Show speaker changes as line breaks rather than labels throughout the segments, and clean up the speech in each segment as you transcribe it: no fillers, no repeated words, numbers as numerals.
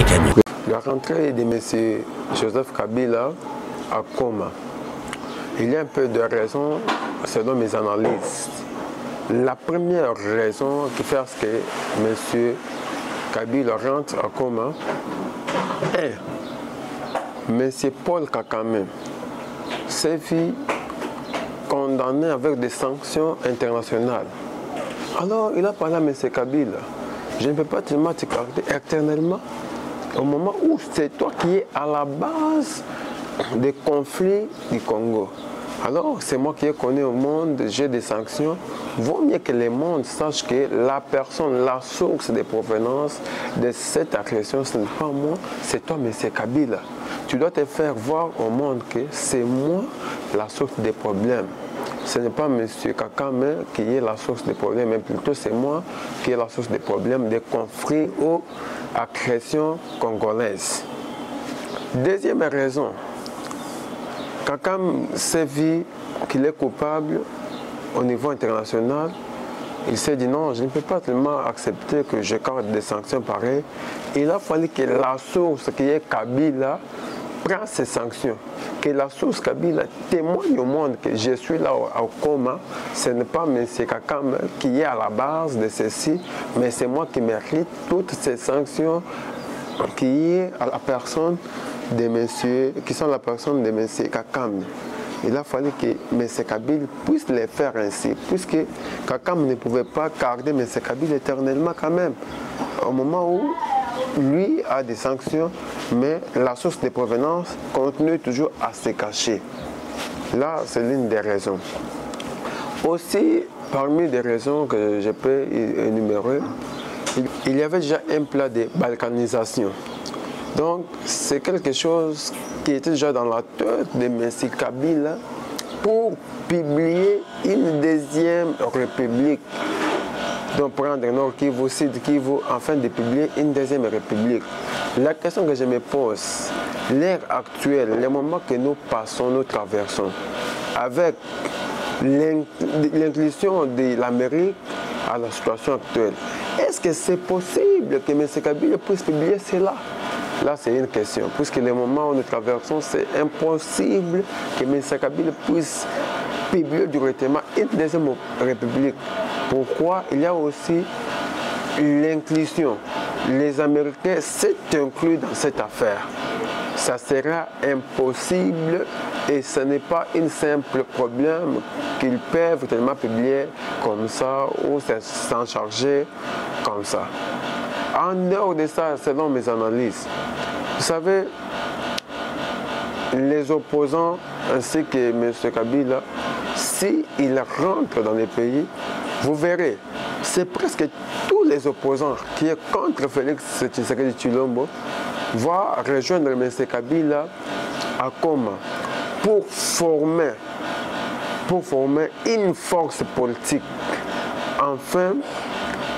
Kenya.
La rentrée de M. Joseph Kabila à Goma, il y a un peu de raisons selon mes analyses. La première raison qui fait que M. Kabila rentre à Goma est M. Paul Kagame s'est vu condamné avec des sanctions internationales. Alors il a parlé à M. Kabila. Je ne peux pas tellement te garder éternellement au moment où c'est toi qui es à la base des conflits du Congo. Alors, c'est moi qui ai connu au monde, j'ai des sanctions. Vaut mieux que le monde sache que la personne, la source de provenance de cette agression, ce n'est pas moi, c'est toi, M. Kabila. Tu dois te faire voir au monde que c'est moi la source des problèmes. Ce n'est pas M. Kagame qui est la source des problèmes, mais plutôt c'est moi qui est la source des problèmes, des conflits ou agressions congolaises. Deuxième raison, Kagame s'est vu qu'il est coupable au niveau international. Il s'est dit non, je ne peux pas tellement accepter que je garde des sanctions pareilles. Il a fallu que la source qui est Kabila prenne ces sanctions. Que la source Kabila témoigne au monde que je suis là au Goma. Ce n'est pas M. Kagame qui est à la base de ceci, mais c'est moi qui mérite toutes ces sanctions qui est à la personne de monsieur, qui sont la personne de M. Kagame. Il a fallu que M. Kabila puisse les faire ainsi, puisque Kagame ne pouvait pas garder M. Kabila éternellement quand même. Au moment où lui a des sanctions, mais la source de provenance continue toujours à se cacher. Là, c'est l'une des raisons. Aussi, parmi les raisons que je peux énumérer, il y avait déjà un plan de balkanisation. Donc, c'est quelque chose qui était déjà dans la tête de M. Kabila pour publier une deuxième république. Donc, prendre Nord Kivu, Sud Kivu, afin de publier une deuxième république. La question que je me pose, l'ère actuelle, le moment que nous passons, nous traversons, avec l'inclusion de l'Amérique à la situation actuelle, est-ce que c'est possible que M. Kabila puisse publier cela? Là, c'est une question. Puisque le moment où nous traversons, c'est impossible que M. Kabila puisse publier directement une deuxième république. Pourquoi? Il y a aussi l'inclusion. Les Américains s'est inclus dans cette affaire. Ça sera impossible et ce n'est pas un simple problème qu'ils peuvent tellement publier comme ça ou s'en charger comme ça. En dehors de ça, selon mes analyses, vous savez, les opposants ainsi que M. Kabila, s'ils rentrent dans les pays, vous verrez, c'est presque tous les opposants qui sont contre Félix Tshisekedi Tshilombo vont rejoindre M. Kabila à Goma pour former une force politique. Enfin,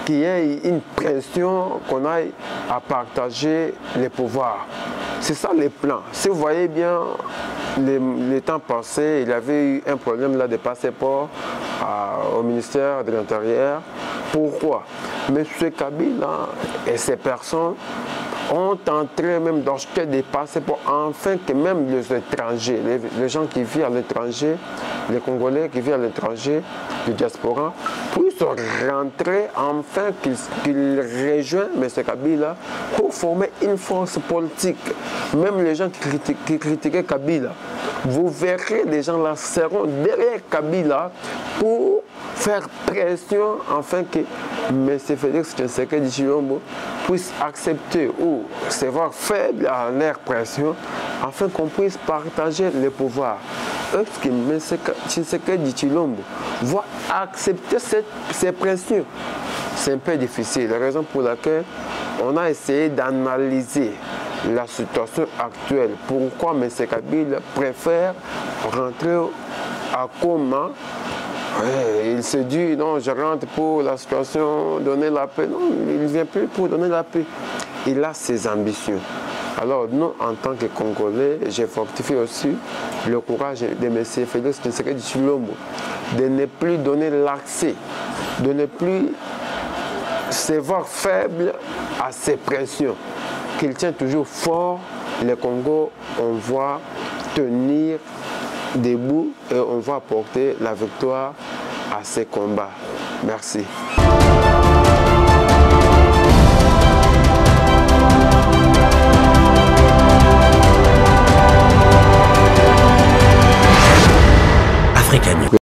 qu'il y ait une pression qu'on aille à partager les pouvoirs. C'est ça les plans. Si vous voyez bien, les temps passés, il y avait eu un problème là de passeport au ministère de l'Intérieur. Pourquoi? M. Kabila et ces personnes ont tenté même d'acheter des passeports afin que même les étrangers, les gens qui vivent à l'étranger, les Congolais qui vivent à l'étranger, du diaspora, puissent rentrer afin qu'ils rejoignent M. Kabila pour former une force politique. Même les gens qui critiquaient Kabila, vous verrez des gens là seront derrière Kabila pour faire pression afin que M. Félix Tshisekedi Tshilombo puisse accepter ou se voir faible à leur pression afin qu'on puisse partager le pouvoir. Est-ce que M. Tshisekedi Tshilombo va accepter ces pressions? C'est un peu difficile. La raison pour laquelle on a essayé d'analyser la situation actuelle. Pourquoi M. Kabila préfère rentrer à Goma? Il se dit, non, je rentre pour la situation, donner la paix. Non, il ne vient plus pour donner la paix. Il a ses ambitions. Alors, nous, en tant que Congolais, j'ai fortifié aussi le courage de M. Félix Tshisekedi Tshilombo de ne plus donner l'accès, de ne plus se voir faible à ces pressions. qu'il tient toujours fort. Le Congo, on va tenir debout et on va apporter la victoire à ces combats. Merci.